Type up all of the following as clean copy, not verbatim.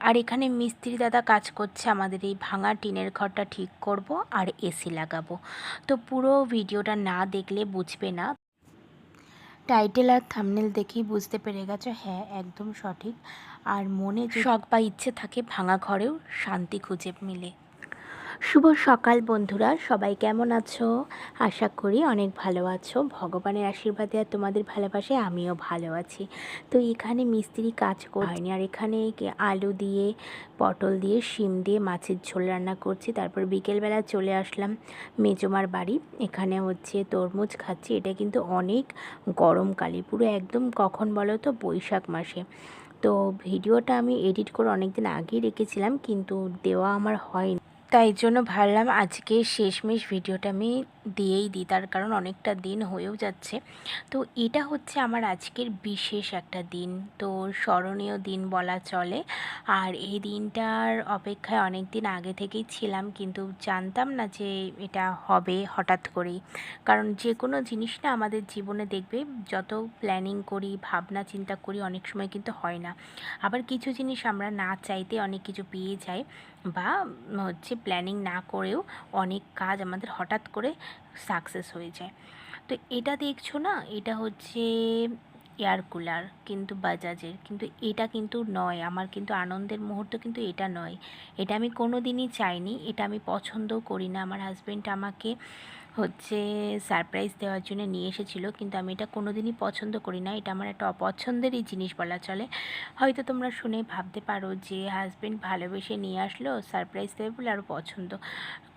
আর এখানে মিস্ত্রি দাদা কাজ করছে, আমাদের এই ভাঙা টিনের ঘরটা ঠিক করব আর এসি লাগাবো। তো পুরো ভিডিওটা না দেখলে বুঝবে না। টাইটেল আর থাম্বনেল দেখেই বুঝতে পেরে গেছো, হ্যাঁ একদম সঠিক। আর মনে যে শখ বা ইচ্ছে থাকে ভাঙা ঘরেও শান্তি খুঁজে মিলে। শুভ সকাল বন্ধুরা, সবাই কেমন আছো? আশা করি অনেক ভালো আছো। ভগবানের আশীর্বাদে আর তোমাদের ভালোবাসায় আমিও ভালো আছি। তো এখানে মিস্ত্রি কাজ হয়নি, আর এখানে আলু দিয়ে, পটল দিয়ে, শিম দিয়ে মাছের ঝোল রান্না করছি। তারপর বিকেলবেলা চলে আসলাম মেজমার বাড়ি। এখানে হচ্ছে তরমুজ খাচ্ছি। এটা কিন্তু অনেক গরমকালে, পুরো একদম কখন বলো তো, বৈশাখ মাসে। তো ভিডিওটা আমি এডিট করে অনেক দিন আগেই রেখেছিলাম, কিন্তু দেওয়া আমার হয়নি। তাই জন্য ভাবলাম আজকে শেষমেশ ভিডিওটা আমি দিয়েই দিই, তার কারণ অনেকটা দিন হয়েও যাচ্ছে। তো এটা হচ্ছে আমার আজকের বিশেষ একটা দিন, তো স্মরণীয় দিন বলা চলে। আর এই দিনটার অপেক্ষায় অনেক দিন আগে থেকেই ছিলাম, কিন্তু জানতাম না যে এটা হবে হঠাৎ করেই। কারণ যে কোনো জিনিস না আমাদের জীবনে দেখবে, যত প্ল্যানিং করি, ভাবনা চিন্তা করি, অনেক সময় কিন্তু হয় না। আবার কিছু জিনিস আমরা না চাইতে অনেক কিছু পেয়ে যাই, বা হচ্ছে প্ল্যানিং না করেও অনেক কাজ আমাদের হঠাৎ করে সাকসেস হয়ে যায়। তো এটা দেখছো না, এটা হচ্ছে এয়ার কুলার, কিন্তু বাজাজের। কিন্তু এটা কিন্তু নয়, আমার কিন্তু আনন্দের মুহূর্ত কিন্তু এটা নয়। এটা আমি কোনো দিনই চাইনি, এটা আমি পছন্দও করি না। আমার হাজব্যান্ড আমাকে হচ্ছে সারপ্রাইজ দেওয়ার জন্য নিয়ে এসেছিলো, কিন্তু আমি এটা কোনো দিনই পছন্দ করি না। এটা আমার একটা অপছন্দেরই জিনিস বলা চলে। হয়তো তোমরা শুনে ভাবতে পারো যে হাজব্যান্ড ভালোবেসে নিয়ে আসলো, সারপ্রাইজ দেবে বলে আরও পছন্দ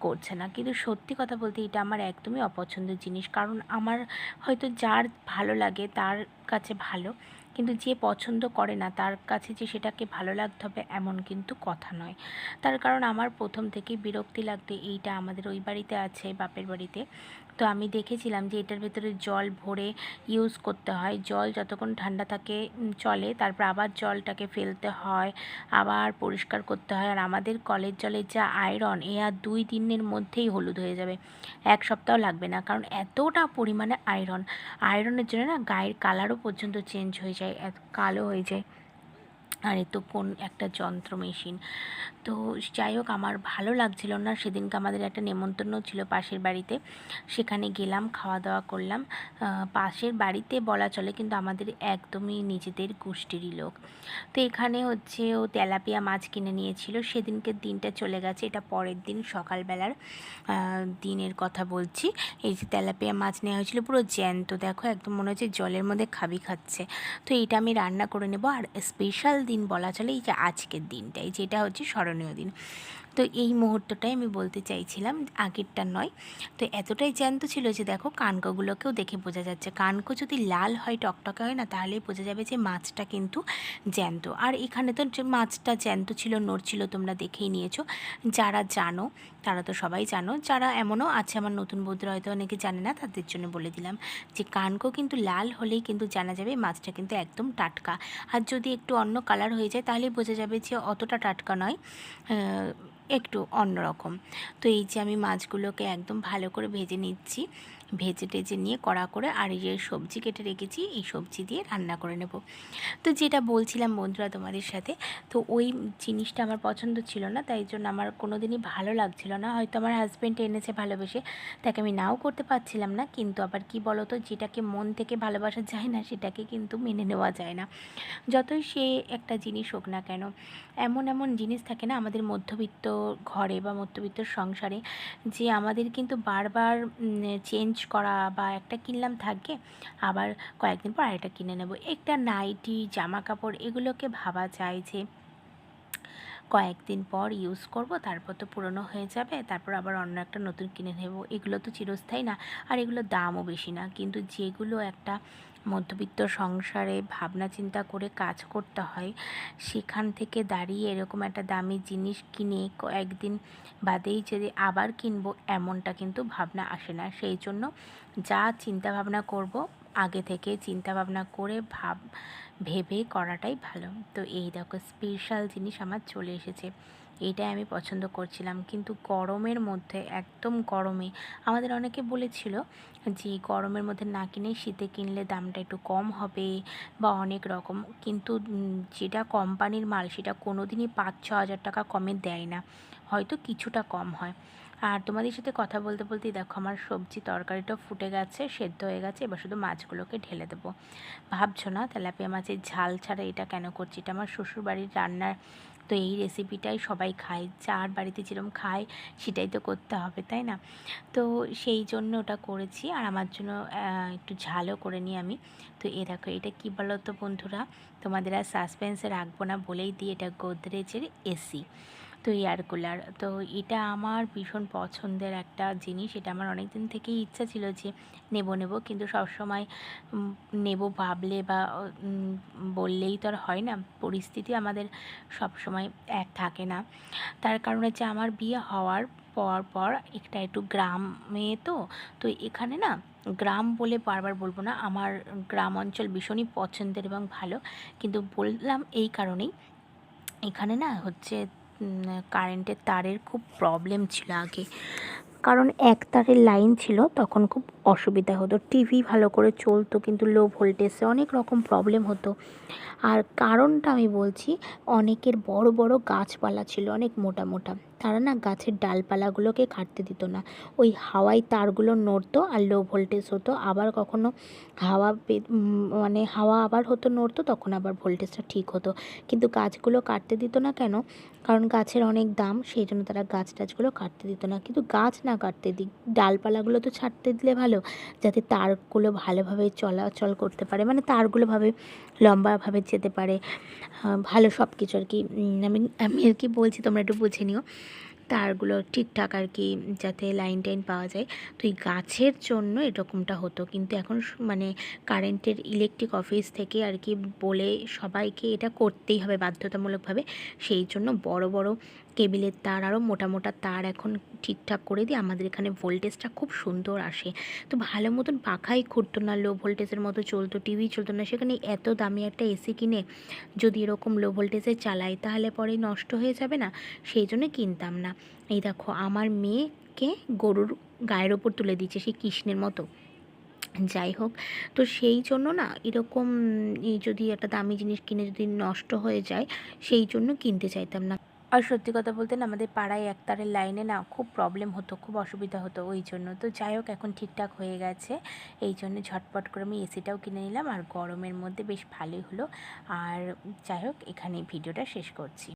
করছে না, কিন্তু সত্যি কথা বলতে এটা আমার একদমই অপছন্দের জিনিস। কারণ আমার হয়তো যার ভালো লাগে তার কাছে ভালো, কিন্তু যে পছন্দ করে না তার কাছে যে সেটাকে ভালো লাগতে হবে এমন কিন্তু কথা নয়। তার কারণ আমার প্রথম থেকেই বিরক্তি লাগতো। এইটা আমাদের ওই বাড়িতে আছে, বাপের বাড়িতে। তো আমি দেখেছিলাম যে এটার ভেতরে জল ভরে ইউজ করতে হয়, জল যতক্ষণ ঠান্ডা থাকে চলে, তারপর আবার জলটাকে ফেলতে হয়, আবার পরিষ্কার করতে হয়। আর আমাদের কলের জলের যা আয়রন, এ আর 2 দিনের মধ্যেই হলুদ হয়ে যাবে, 1 সপ্তাহ লাগবে না। কারণ এতটা পরিমাণে আয়রনের জন্য না গায়ের কালারও পর্যন্ত চেঞ্জ হয়ে যায়, এত কালো হয়ে যায়। আর এ তো কোন একটা যন্ত্র মেশিন। তো যাই হোক, আমার ভালো লাগছিল না। সেদিনকে আমাদের একটা নেমন্তন্ন ছিল পাশের বাড়িতে, সেখানে গেলাম, খাওয়া দাওয়া করলাম। পাশের বাড়িতে বলা চলে, কিন্তু আমাদের একদমই নিজেদের গোষ্ঠীরই লোক। তো এখানে হচ্ছে ও তেলাপিয়া মাছ কিনে নিয়েছিল। সেদিনকে দিনটা চলে গেছে, এটা পরের দিন সকালবেলার দিনের কথা বলছি। এই যে তেলাপিয়া মাছ নেওয়া হয়েছিল পুরো জ্যান্ত, দেখো একদম মনে হচ্ছে জলের মধ্যে খাচ্ছে। তো এইটা আমি রান্না করে নেব। আর স্পেশাল দিন বলা চলে এই যে আজকের দিনটাই, যেটা হচ্ছে স্মরণীয় দিন। তো এই মুহূর্তটাই আমি বলতে চাইছিলাম, আগেরটা নয়। তো এতটাই জ্যান্ত ছিল যে দেখো কানকোগুলোকেও দেখে বোঝা যাচ্ছে। কানকো যদি লাল হয়, টকটকে হয় না, তাহলেই বোঝা যাবে যে মাছটা কিন্তু জ্যান্ত। আর এখানে তো যে মাছটা জ্যান্ত ছিল, নড়ছিল, তোমরা দেখেই নিয়েছো। যারা জানো তারা তো সবাই জানো, যারা এমনও আছে আমার নতুন বন্ধুরা হয়তো অনেকে জানে না, তাদের জন্য বলে দিলাম যে কানকো কিন্তু লাল হলেই কিন্তু জানা যাবে মাছটা কিন্তু একদম টাটকা। আর যদি একটু অন্য কালার হয়ে যায় তাহলেই বোঝা যাবে যে অতটা টাটকা নয়, একটু অন্যরকম। তো এই যে আমি মাছগুলোকে একদম ভালো করে ভেজে নিচ্ছি, ভেজে টেজে নিয়ে কড়া করে, আর এই যে সবজি কেটে রেখেছি, এই সবজি দিয়ে রান্না করে নেব। তো যেটা বলছিলাম বন্ধুরা তোমাদের সাথে, তো ওই জিনিসটা আমার পছন্দ ছিল না, তাই জন্য আমার কোনো দিনই ভালো লাগছিল না। হয়তো আমার হাজব্যান্ড এনেছে ভালোবেসে, তাকে আমি নাও করতে পারছিলাম না। কিন্তু আবার কি বলো তো, যেটাকে মন থেকে ভালোবাসা যায় না সেটাকে কিন্তু মেনে নেওয়া যায় না, যতই সে একটা জিনিস হোক না কেন। এমন এমন জিনিস থাকে না আমাদের মধ্যবিত্ত ঘরে বা মধ্যবিত্ত সংসারে, যে আমাদের কিন্তু বারবার চেঞ্জ করা, বা একটা কিনলাম থাকে, আবার কয়েকদিন পর আরেকটা কিনে নেব। একটা নাইটি, জামা কাপড়, এগুলোকে ভাবা যায় যে কয়েকদিন পর ইউজ করব, তারপর তো পুরনো হয়ে যাবে, তারপর আবার অন্য একটা নতুন কিনে নেব। এগুলো তো চিরস্থায়ী না, আর এগুলোর দামও বেশি না। কিন্তু যেগুলো একটা মধ্যবিত্ত সংসারে ভাবনা চিন্তা করে কাজ করতে হয়, সেখান থেকে দাঁড়িয়ে এরকম একটা দামি জিনিস কিনে কয়েকদিন বাদেই যদি আবার কিনবো, এমনটা কিন্তু ভাবনা আসে না। সেই জন্য যা চিন্তা ভাবনা করব, আগে থেকে চিন্তা ভাবনা করে ভেবে করাটাই ভালো। তো এই দেখো স্পেশাল জিনিস আমার চলে এসেছে, এটাই আমি পছন্দ করছিলাম। কিন্তু গরমের মধ্যে, একদম গরমে আমাদের অনেকে বলেছিল যে গরমের মধ্যে না কিনে শীতে কিনলে দামটা একটু কম হবে বা অনেক রকম, কিন্তু যেটা কোম্পানির মাল সেটা কোনো দিনই 5-6 হাজার টাকা কমে দেয় না, হয়তো কিছুটা কম হয়। আর তোমাদের সাথে কথা বলতে বলতেই দেখো আমার সবজি তরকারিটাও ফুটে গেছে, সেদ্ধ হয়ে গেছে। এবার শুধু মাছগুলোকে ঢেলে দেবো। ভাবছো না তেলাপিয়া মাছের ঝাল ছাড়া এটা কেন করছি? এটা আমার শ্বশুরবাড়ির রান্নার, তো এই রেসিপিটাই সবাই খায়, যার বাড়িতে যেরকম খায় সেটাই তো করতে হবে, তাই না? তো সেই জন্য ওটা করেছি, আর আমার জন্য একটু ঝালও করে নিই আমি। তো দেখো এটা কী বলো তো বন্ধুরা, তোমাদের আর সাসপেন্সে রাখবো না, বলেই দিই এটা গোদরেজের এসি, তো এয়ার কুলার। তো এটা আমার ভীষণ পছন্দের একটা জিনিস। এটা আমার অনেক দিন থেকেই ইচ্ছা ছিল যে নেব, কিন্তু সবসময় নেব ভাবলে বা বললেই তো আর হয় না, পরিস্থিতি আমাদের সবসময় এক থাকে না। তার কারণ হচ্ছে আমার বিয়ে হওয়ার পর একটু গ্রামে, তো এখানে না, গ্রাম বলে বারবার বলবো না, আমার গ্রাম অঞ্চল ভীষণই পছন্দের এবং ভালো। কিন্তু বললাম এই কারণেই, এখানে না হচ্ছে কারেন্টের তারের খুব প্রবলেম ছিল আগে, কারণ এক তারের লাইন ছিল, তখন খুব অসুবিধা হতো। টিভি ভালো করে চলতো কিন্তু লো ভোল্টেজে অনেক রকম প্রবলেম হতো। আর কারণটা আমি বলছি, অনেকের বড় বড় গাছপালা ছিল, অনেক মোটা মোটা, তারা না গাছের ডালপালাগুলোকে কাটতে দিত না। ওই হাওয়ায় তারগুলো নড়তো আর লো ভোল্টেজ হতো, আবার কখনো মানে হাওয়া আবার হতো, নড়তো, তখন আবার ভোল্টেজটা ঠিক হতো। কিন্তু গাছগুলো কাটতে দিত না কেন? কারণ গাছের অনেক দাম, সেই জন্য তারা গাছ টাছগুলো কাটতে দিত না। কিন্তু গাছ না কাটতে দিক, ডালপালাগুলো তো ছাড়তে দিলে ভালো, যাতে তারগুলো ভালোভাবে চলাচল করতে পারে, মানে তারগুলো লম্বাভাবে যেতে পারে, ভালো সব কিছু আর কি। আমি আমি আর কি বলছি, তোমরা একটু বুঝে নিও, তারগুলো ঠিকঠাক আর কি, যাতে লাইন টাইন পাওয়া যায়। তো এই গাছের জন্য এরকমটা হতো। কিন্তু এখন মানে কারেন্টের ইলেকট্রিক অফিস থেকে আর কি বলে সবাইকে এটা করতেই হবে বাধ্যতামূলকভাবে, সেই জন্য বড় বড় কেবিলের তার, আরও মোটা মোটা তার এখন ঠিকঠাক করে দিয়ে আমাদের এখানে ভোল্টেজটা খুব সুন্দর আসে। তো ভালো মতন পাখাই ঘুরতো না, লো ভোল্টেজের মতো চলতো, টিভি চলতো না। সেখানে এত দামি একটা এসি কিনে যদি এরকম লো ভোল্টেজে চালাই তাহলে পরে নষ্ট হয়ে যাবে না, সেই জন্য কিনতাম না। এই দেখো আমার মেয়েকে গরুর গায়ের ওপর তুলে দিচ্ছে, সেই কৃষ্ণের মতো। যাই হোক, তো সেই জন্য না এরকম যদি একটা দামি জিনিস কিনে যদি নষ্ট হয়ে যায়, সেই জন্য কিনতে চাইতাম না। আর সত্যি কথা বলতে না, আমাদের পাড়ায় এক তারের লাইনে না খুব প্রবলেম হতো, খুব অসুবিধা হতো ওই জন্য। তো যাই হোক, এখন ঠিকঠাক হয়ে গেছে, এই জন্য ঝটপট করে আমি এসিটাও কিনে নিলাম, আর গরমের মধ্যে বেশ ভালোই হলো। আর যাই হোক, এখানে ভিডিওটা শেষ করছি।